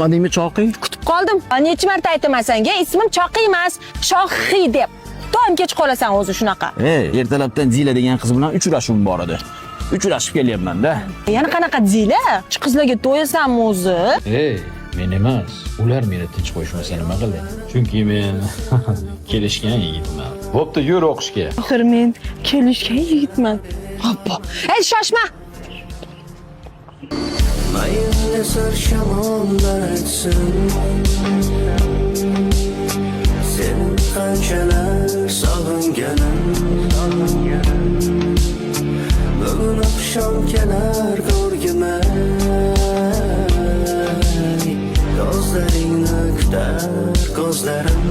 Bilmadingmi Choqiy? Kutib qoldim. Necha marta aytaman senga, ismim Choqiy emas, Shohiy deb. Doim kech qolasan o'zi shunaqa. Ertalabdan Zila degan qiz bilan uchrashuvim bor edi. Uchrashib kelyapman-da. Yana qanaqa Zila? Shu qizlarga to'yasanmi o'zi? Men emas, ular meni tinch qo'yishmasa nima qilay? Chunki men kelishgan yigitman. Bo'pti, yur o'qishga. Axir men kelishgan yigitman. Hoppa. Shoshma. Mayli sir shamollar aytsin, seni qanchalar sog'inganim, bugun oqshom kelar ko'rgimay, ko'zlaringni kutar ko'zlarim.